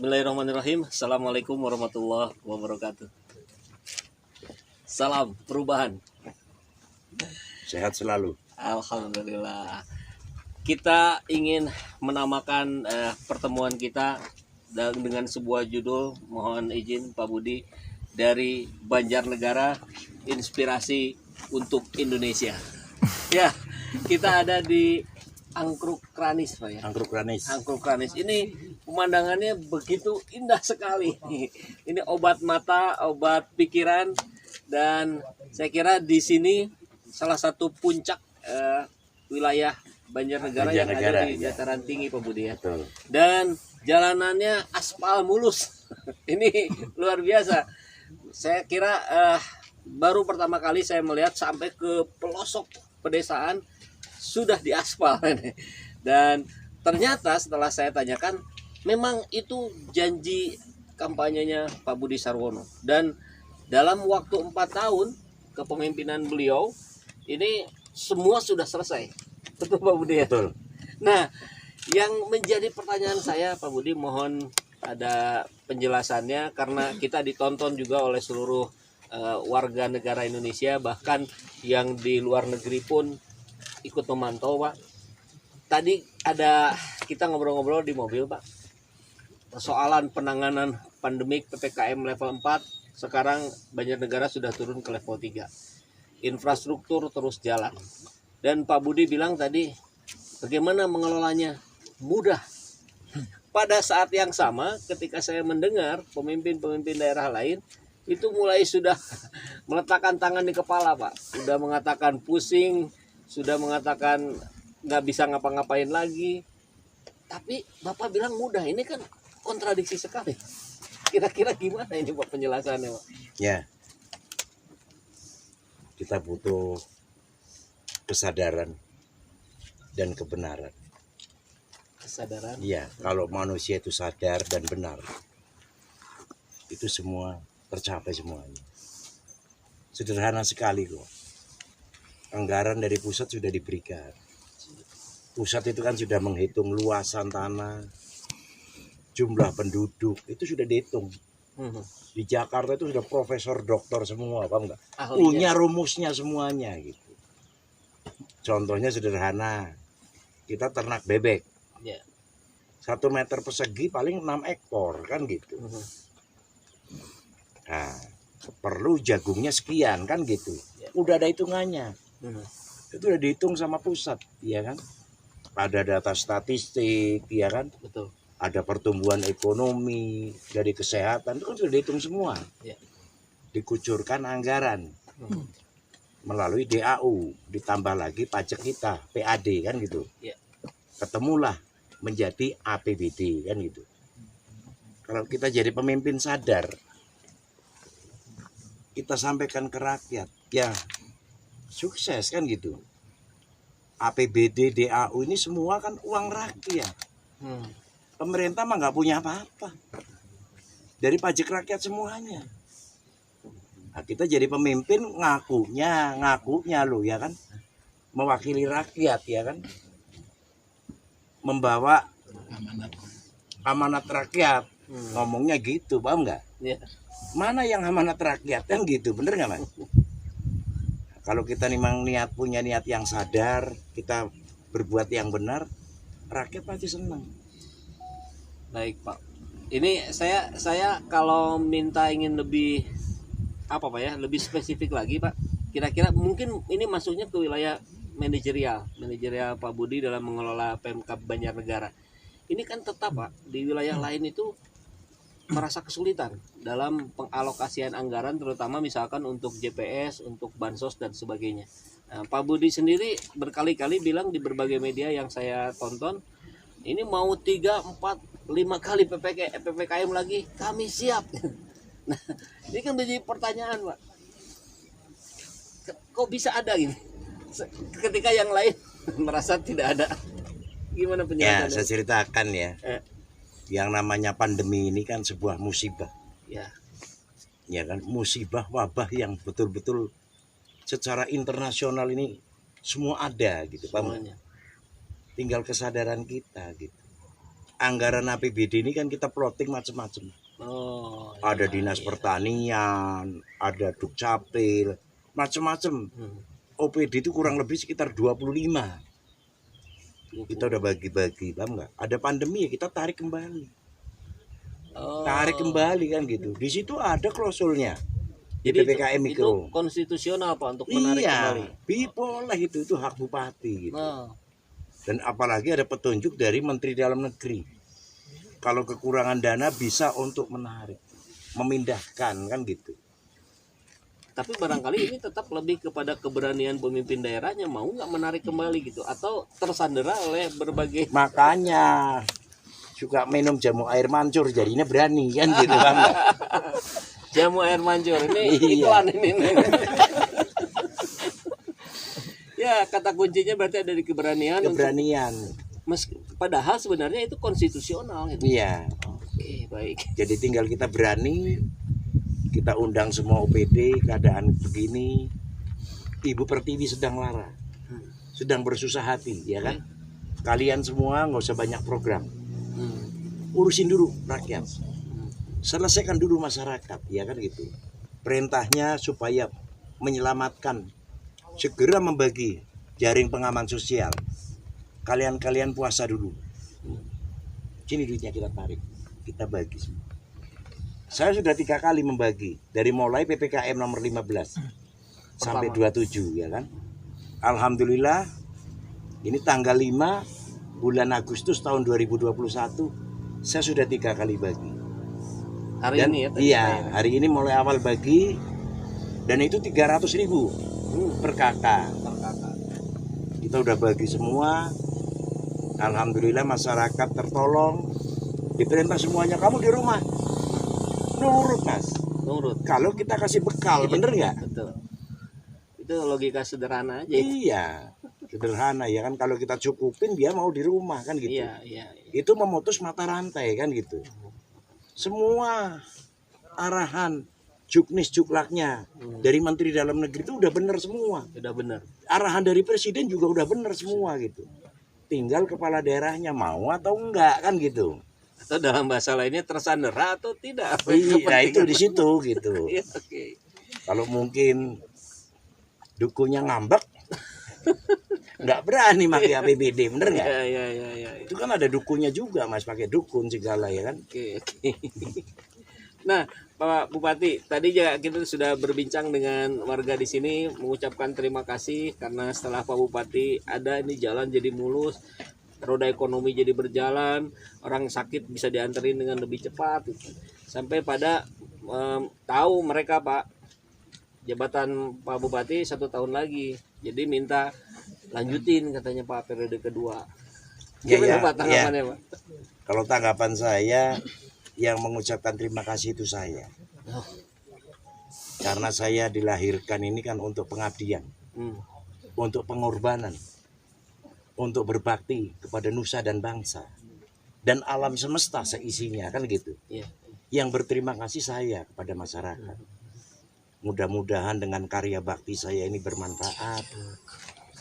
Bismillahirrahmanirrahim. Assalamualaikum warahmatullahi wabarakatuh. Salam perubahan. Sehat selalu. Alhamdulillah. Kita ingin menamakan pertemuan kita dengan sebuah judul, mohon izin Pak Budi, dari Banjarnegara, inspirasi untuk Indonesia. Ya, kita ada di Angkruk Kranis, Pak ya. Angkruk Kranis. Angkruk Kranis. Ini pemandangannya begitu indah sekali. Ini obat mata, obat pikiran, dan saya kira di sini salah satu puncak wilayah Banjarnegara yang ada di dataran tinggi, Pak Budi ya. Betul. Dan jalanannya aspal mulus. Ini luar biasa. Saya kira baru pertama kali saya melihat sampai ke pelosok pedesaan sudah diaspal. Dan ternyata setelah saya tanyakan, memang itu janji kampanyenya Pak Budi Sarwono. Dan dalam waktu 4 tahun kepemimpinan beliau, ini semua sudah selesai. Betul Pak Budi ya? Betul. Nah, yang menjadi pertanyaan saya Pak Budi, mohon ada penjelasannya, karena kita ditonton juga oleh seluruh warga negara Indonesia, bahkan yang di luar negeri pun ikut memantau, Pak. Tadi ada kita ngobrol-ngobrol di mobil, Pak. Persoalan penanganan pandemik PPKM level 4, sekarang Banjarnegara sudah turun ke level 3. Infrastruktur terus jalan. Dan Pak Budi bilang tadi, bagaimana mengelolanya? Mudah. Pada saat yang sama, ketika saya mendengar pemimpin-pemimpin daerah lain, itu mulai sudah meletakkan tangan di kepala, Pak. Sudah mengatakan pusing, sudah mengatakan nggak bisa ngapa-ngapain lagi. Tapi Bapak bilang mudah, ini kan kontradiksi sekali. Kira-kira gimana ini Pak penjelasannya, Pak? Ya, kita butuh kesadaran dan kebenaran. Kesadaran. Iya, kalau manusia itu sadar dan benar, itu semua tercapai semuanya. Sederhana sekali kok. Anggaran dari pusat sudah diberikan. Pusat itu kan sudah menghitung luasan tanah, jumlah penduduk, itu sudah dihitung. Di Jakarta itu sudah profesor doktor semua, paham nggak? Punya rumusnya semuanya gitu. Contohnya sederhana, kita ternak bebek. 1 meter persegi paling 6 ekor kan gitu. Nah, perlu jagungnya sekian kan gitu. Udah ada hitungannya. Itu udah dihitung sama pusat, ya kan? Ada data statistik, ya kan? Betul. Ada pertumbuhan ekonomi, dari kesehatan, itu kan sudah dihitung semua. Ya. Dikucurkan anggaran melalui DAU, ditambah lagi pajak kita, PAD kan gitu. Ya. Ketemulah menjadi APBD kan gitu. Kalau kita jadi pemimpin sadar, kita sampaikan ke rakyat, ya sukses kan gitu. APBD, DAU ini semua kan uang rakyat. Pemerintah mah nggak punya apa-apa. Dari pajak rakyat semuanya. Nah, kita jadi pemimpin ngakunya loh ya kan. Mewakili rakyat ya kan. Membawa amanat rakyat. Ngomongnya gitu, paham nggak? Ya. Mana yang amanat rakyat kan gitu, bener nggak Mas? Kalau kita memang punya niat yang sadar, kita berbuat yang benar, rakyat pasti senang. Baik Pak. Ini saya kalau minta ingin lebih apa Pak ya, lebih spesifik lagi Pak. Kira-kira mungkin ini masuknya ke wilayah manajerial Pak Budi dalam mengelola Pemkab Banjarnegara. Ini kan tetap Pak, di wilayah lain itu merasa kesulitan dalam pengalokasian anggaran, terutama misalkan untuk JPS, untuk bansos dan sebagainya. Nah, Pak Budi sendiri berkali-kali bilang di berbagai media yang saya tonton, ini mau 3, 4, 5 kali PPKM lagi, kami siap. Nah, ini kan menjadi pertanyaan Pak, kok bisa ada gini ketika yang lain merasa tidak ada? Gimana penjelasannya? Ya, saya ceritakan ya. Yang namanya pandemi ini kan sebuah musibah. Ya. Ya kan, musibah wabah yang betul-betul secara internasional ini semua ada gitu, Pak. Tinggal kesadaran kita gitu. anggaran APBD ini kan kita plotting macam-macam. Oh, Ada iya, dinas iya. pertanian, ada dukcapil, macam-macam. OPD itu kurang lebih sekitar 25. Kita udah bagi-bagi, paham nggak? Ada pandemi ya kita tarik kembali. Oh. Tarik kembali kan gitu. Di situ ada klausulnya. Di Jadi PPKM itu Mikro. konstitusional Pak untuk menarik kembali. Iya, boleh itu hak bupati gitu. Oh. Dan apalagi ada petunjuk dari Menteri Dalam Negeri. Kalau kekurangan dana bisa untuk menarik, memindahkan kan gitu. Tapi barangkali ini tetap lebih kepada keberanian pemimpin daerahnya mau nggak menarik kembali gitu atau tersandera oleh berbagai. Makanya suka minum jamu air mancur jadinya berani kan gitu kan. Jamu air mancur ini Iya. iklan ini. Ya kata kuncinya berarti ada di keberanian. Keberanian. Padahal sebenarnya itu konstitusional gitu. Iya. Oke, baik. Jadi tinggal kita berani, kita undang semua OPD, keadaan begini. Ibu Pertiwi sedang lara, sedang bersusah hati, ya kan? Kalian semua nggak usah banyak program, urusin dulu rakyat, selesaikan dulu masyarakat, ya kan gitu. Perintahnya supaya menyelamatkan, segera membagi jaring pengaman sosial. Kalian puasa dulu. Sini duitnya kita tarik, kita bagi semua. Saya sudah 3 kali membagi dari mulai PPKM nomor 15 sampai 27 ya kan. Alhamdulillah ini tanggal 5 bulan Agustus tahun 2021 saya sudah 3 kali bagi. Hari Dan ini ya. iya, hari ini mulai awal bagi dan itu 300.000 per kakak. Kita udah bagi semua. Alhamdulillah masyarakat tertolong. Diperintah semuanya kamu di rumah. Nurut mas. Nurut. Kalau kita kasih bekal, bener nggak? Betul. Itu logika sederhana aja. Iya, sederhana ya kan. Kalau kita cukupin dia mau di rumah kan gitu. Iya. Itu memutus mata rantai kan gitu. Semua arahan juknis juklaknya dari Menteri Dalam Negeri itu udah bener semua. Sudah benar. Arahan dari Presiden juga udah bener semua gitu. Tinggal kepala daerahnya mau atau enggak kan gitu. Atau dalam bahasa lainnya tersandera atau tidak? Iya, itu di situ gitu. Iya, oke. Kalau mungkin dukunya ngambek, nggak berani pakai APBD, bener nggak? Iya. Itu kan ada dukunnya juga, mas, pakai dukun segala ya kan? Oke. Nah, Pak Bupati, tadi juga kita sudah berbincang dengan warga di sini, mengucapkan terima kasih karena setelah Pak Bupati ada ini jalan jadi mulus, roda ekonomi jadi berjalan, orang sakit bisa dianterin dengan lebih cepat, gitu. Sampai pada tahu mereka Pak, jabatan Pak Bupati 1 tahun lagi, jadi minta lanjutin katanya Pak periode kedua. Gimana Pak tanggapannya Pak? Kalau tanggapan saya, yang mengucapkan terima kasih itu saya. Karena saya dilahirkan ini kan untuk pengabdian, untuk pengorbanan, untuk berbakti kepada nusa dan bangsa dan alam semesta seisinya kan gitu. Iya. Yang berterima kasih saya kepada masyarakat. Mudah-mudahan dengan karya bakti saya ini bermanfaat.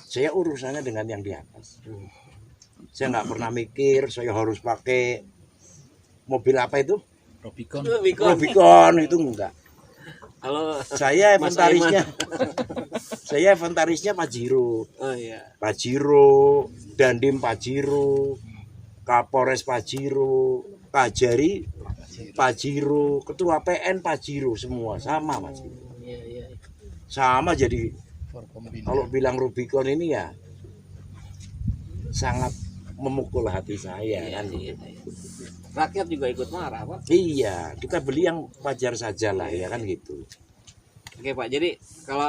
Saya urusannya dengan yang di atas. Saya nggak pernah mikir saya harus pakai mobil apa itu? Rubicon itu enggak. Halo. Saya inventarisnya Pajero. Oh iya. Pajero, Dandim Pajero, Kapolres Pajero, Kajari Pajero, Ketua PN Pajero, semua sama mas. Iya. Sama jadi kalau bilang Rubicon ini ya sangat memukul hati saya kan. Iya. Rakyat juga ikut marah Pak. Iya, kita beli yang wajar saja lah ya kan gitu. Oke Pak, jadi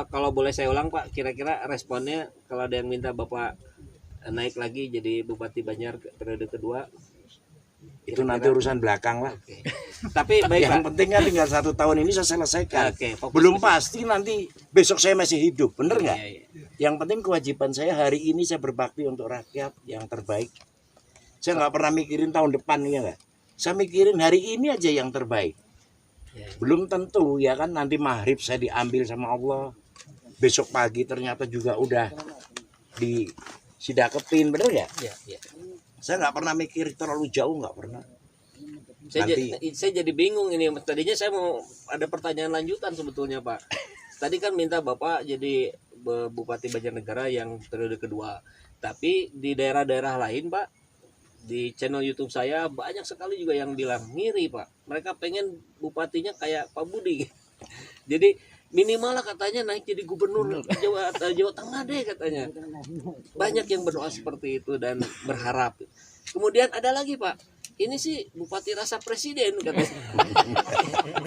kalau boleh saya ulang Pak, kira-kira responnya kalau ada yang minta Bapak naik lagi jadi Bupati Banjar periode kedua, Itu nanti urusan belakang lah. Oke. Tapi baik Yang Pak. penting kan tinggal 1 tahun ini saya selesaikan. Oke, fokus Belum ke- pasti nanti besok saya masih hidup, bener nggak? Iya. Yang penting kewajiban saya hari ini saya berbakti untuk rakyat yang terbaik. Saya nggak pernah mikirin tahun depan ya nggak. Saya mikirin hari ini aja yang terbaik. Iya. Belum tentu ya kan nanti maghrib saya diambil sama Allah. Besok pagi ternyata juga udah disidakepin, bener nggak? Iya. Saya nggak pernah mikir terlalu jauh, nggak pernah. Saya jadi bingung ini. Tadinya saya mau ada pertanyaan lanjutan sebetulnya Pak. Tadi kan minta Bapak jadi Bupati Banjarnegara yang periode kedua. Tapi di daerah-daerah lain Pak, di channel YouTube saya banyak sekali juga yang bilang ngiri Pak. Mereka pengen bupatinya kayak Pak Budi. Jadi minimal lah katanya naik jadi gubernur Jawa Tengah deh katanya. Banyak yang berdoa seperti itu dan berharap. Kemudian ada lagi Pak. Ini sih bupati rasa presiden katanya.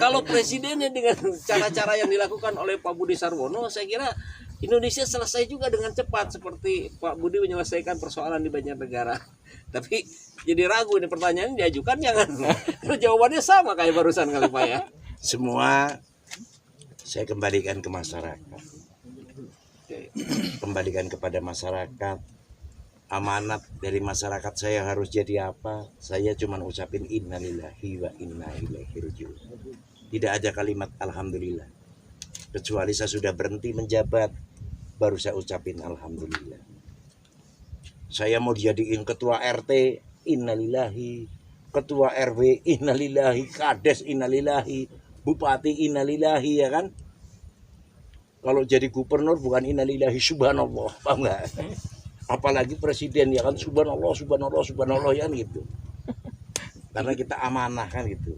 Kalau presidennya dengan cara-cara yang dilakukan oleh Pak Budi Sarwono, saya kira Indonesia selesai juga dengan cepat seperti Pak Budi menyelesaikan persoalan di Banjarnegara. Tapi jadi ragu ini pertanyaan diajukan jangan. Karena jawabannya sama kayak barusan kali Pak ya. Semua saya kembalikan ke masyarakat. Kembalikan kepada masyarakat. Amanat dari masyarakat saya harus jadi apa? Saya cuma ucapin innalillahi wa inna ilaihi raji'un. Tidak ada kalimat alhamdulillah. Kecuali saya sudah berhenti menjabat, baru saya ucapin alhamdulillah. Saya mau dijadiin ketua RT, innalillahi, ketua RW, innalillahi, kades, innalillahi, bupati, innalillahi, ya kan? Kalau jadi gubernur bukan innalillahi, subhanallah, paham nggak? Apalagi presiden ya kan, subhanallah, subhanallah, subhanallah ya kan gitu. Karena kita amanah kan gitu.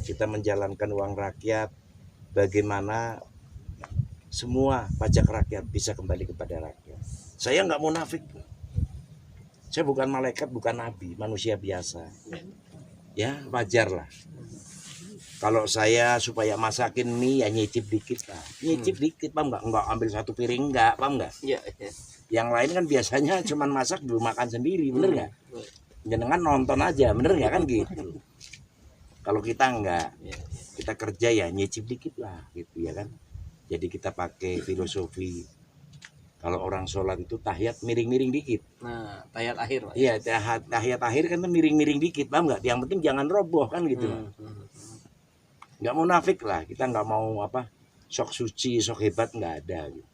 Kita menjalankan uang rakyat, bagaimana semua pajak rakyat bisa kembali kepada rakyat. Saya nggak munafik. Saya bukan malaikat, bukan nabi, manusia biasa. Ya wajar lah. Kalau saya supaya masakin mie ya nyicip dikit lah. Nyicip dikit, paham nggak? Nggak ambil satu piring, nggak, paham nggak? Iya. Yang lain kan biasanya cuman masak dulu makan sendiri, bener nggak? Jangan nonton aja, bener nggak kan gitu? Kalau kita enggak, kita kerja ya nyicip dikit lah, gitu ya kan? Jadi kita pakai filosofi. Kalau orang sholat itu tahiyat miring-miring dikit. Nah, tahiyat akhir Pak. Iya, tahiyat akhir kan tuh miring-miring dikit, paham nggak? Yang penting jangan roboh kan gitu. Nggak munafik lah, kita nggak mau apa sok suci, sok hebat, nggak ada. Gitu.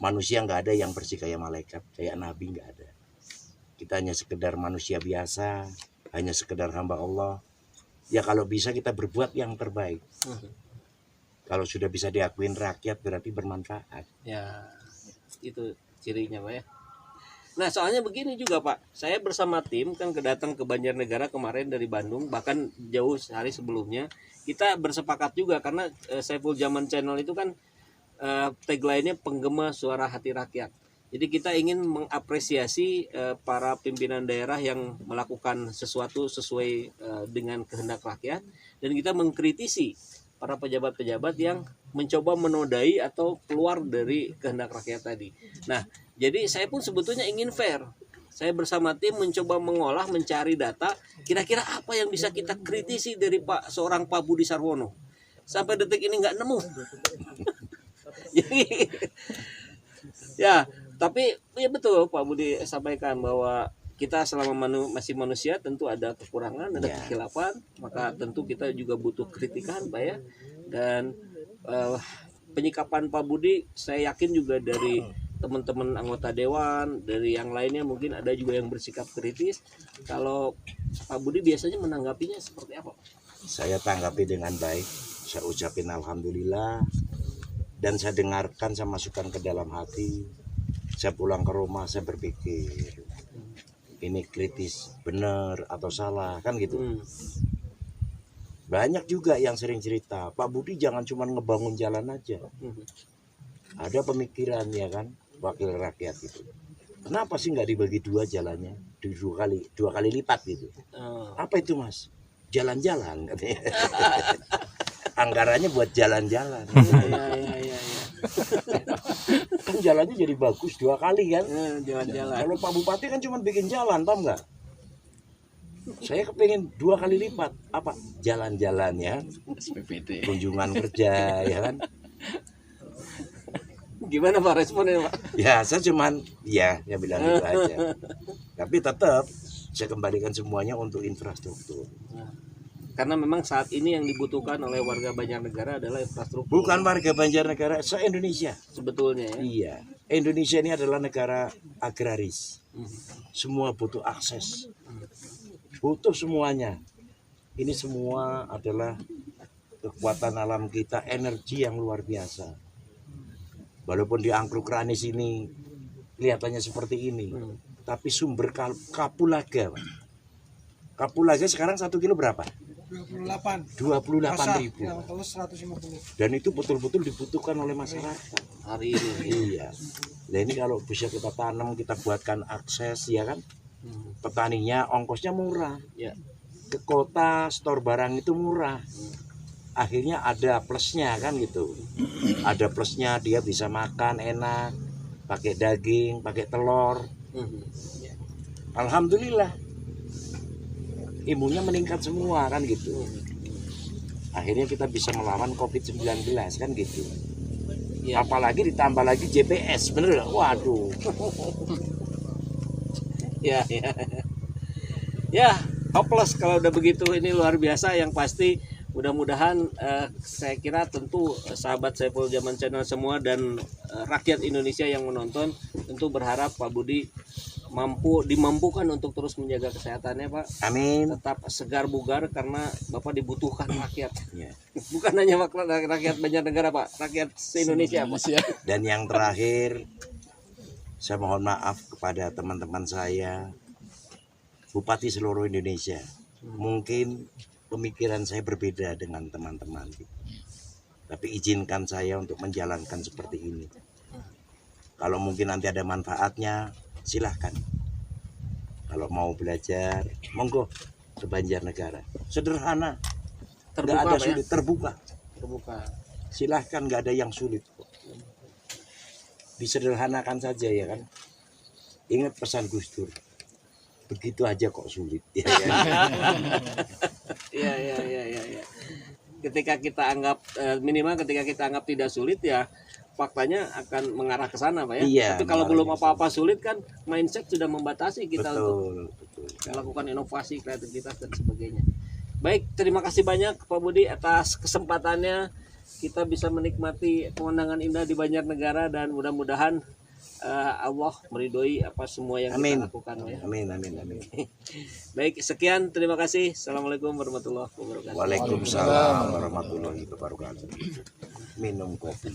Manusia nggak ada yang bersih kayak malaikat, kayak nabi nggak ada. Kita hanya sekedar manusia biasa, hanya sekedar hamba Allah. Ya kalau bisa kita berbuat yang terbaik. Kalau sudah bisa diakuin rakyat berarti bermanfaat. Ya, itu cirinya Pak ya. Nah soalnya begini juga Pak, saya bersama tim kan kedatang ke Banjarnegara kemarin dari Bandung, bahkan jauh sehari sebelumnya. Kita bersepakat juga karena Saiful Zaman Channel itu kan tagline-nya penggema suara hati rakyat. Jadi kita ingin mengapresiasi para pimpinan daerah yang melakukan sesuatu sesuai dengan kehendak rakyat, dan kita mengkritisi para pejabat-pejabat yang mencoba menodai atau keluar dari kehendak rakyat tadi. Nah, jadi saya pun sebetulnya ingin fair. Saya bersama tim mencoba mengolah, mencari data, kira-kira apa yang bisa kita kritisi dari seorang Pak Budi Sarwono. Sampai detik ini nggak nemu. Jadi ya, tapi ya betul Pak Budi sampaikan bahwa kita selama masih manusia tentu ada kekurangan, ada kekhilafan, maka tentu kita juga butuh kritikan Pak ya. Dan penyikapan Pak Budi saya yakin juga dari teman-teman anggota dewan, dari yang lainnya mungkin ada juga yang bersikap kritis. Kalau Pak Budi biasanya menanggapinya seperti apa? Saya tanggapi dengan baik, saya ucapin alhamdulillah. Dan saya dengarkan, saya masukkan ke dalam hati. Saya pulang ke rumah, saya berpikir ini kritis benar atau salah kan gitu. Banyak juga yang sering cerita, Pak Budi jangan cuma ngebangun jalan aja, ada pemikiran ya kan, wakil rakyat itu. Kenapa sih nggak dibagi dua jalannya, dua kali lipat gitu? Apa itu Mas? Jalan-jalan katanya. Anggarannya buat jalan-jalan. Ya. Kan jalannya jadi bagus dua kali kan? Jalan-jalan. Kalau Pak Bupati kan cuma bikin jalan, paham nggak? Saya kepengen dua kali lipat apa? Jalan-jalannya, kunjungan kerja, ya kan? Gimana Pak responnya Pak? Ya saya cuman ya bilang gitu aja. Tapi tetap saya kembalikan semuanya untuk infrastruktur. Karena memang saat ini yang dibutuhkan oleh warga Banjarnegara adalah infrastruktur. Bukan warga Banjarnegara, se-Indonesia. Sebetulnya ya. Iya, Indonesia ini adalah negara agraris. Semua butuh akses, butuh semuanya. Ini semua adalah kekuatan alam kita, energi yang luar biasa. Walaupun di Angklung Kranis ini kelihatannya seperti ini, tapi sumber kapulaga, Pak. Kapulaga sekarang 1 kilo berapa? 28.000. Ya, terus 150. Dan itu betul-betul dibutuhkan oleh masyarakat hari ini. Iya. Nah ini kalau bisa kita tanam, kita buatkan akses, ya kan? Petaninya ongkosnya murah. Ya. Ke kota store barang itu murah. Akhirnya ada plusnya kan gitu. Ada plusnya, dia bisa makan enak, pakai daging, pakai telur. Alhamdulillah. Imunnya meningkat semua kan gitu. Akhirnya kita bisa melawan COVID-19 kan gitu. Ya. Apalagi ditambah lagi JPS, bener gak? Waduh. Ya, ya. Ya, hopeless kalau udah begitu. Ini luar biasa. Yang pasti mudah-mudahan saya kira tentu sahabat Saiful Zaman Channel semua dan rakyat Indonesia yang menonton tentu berharap Pak Budi dimampukan untuk terus menjaga kesehatannya, Pak. Amin. Tetap segar bugar karena Bapak dibutuhkan rakyat. Ya. Bukan hanya rakyat Banjarnegara, Pak, rakyat se-Indonesia, Pak. Dan yang terakhir, saya mohon maaf kepada teman-teman saya, Bupati seluruh Indonesia. Mungkin pemikiran saya berbeda dengan teman-teman, tapi izinkan saya untuk menjalankan seperti ini. Kalau mungkin nanti ada manfaatnya, silahkan. Kalau mau belajar, monggo ke Banjarnegara. Sederhana, Terbuka, nggak ada Pak, sulit, ya? terbuka. Terbuka. Silahkan, nggak ada yang sulit kok. Disederhanakan saja ya kan. Ingat pesan Gus Dur, begitu aja kok sulit. Ya, kan? Ya. Ketika kita anggap minimal ketika kita anggap tidak sulit, ya faktanya akan mengarah ke sana, Pak, ya. Iya, Tapi kalau mengarah belum ke apa-apa sulit kan mindset sudah membatasi kita untuk betul. melakukan inovasi, kreativitas dan sebagainya. Baik, terima kasih banyak Pak Budi atas kesempatannya kita bisa menikmati pemandangan indah di Banjarnegara dan mudah-mudahan Allah meridhoi apa semua yang Amin. kita lakukan, Pak, ya. Amin. Baik, sekian, terima kasih. Assalamualaikum warahmatullahi wabarakatuh. Waalaikumsalam warahmatullahi wabarakatuh. Minum kopi.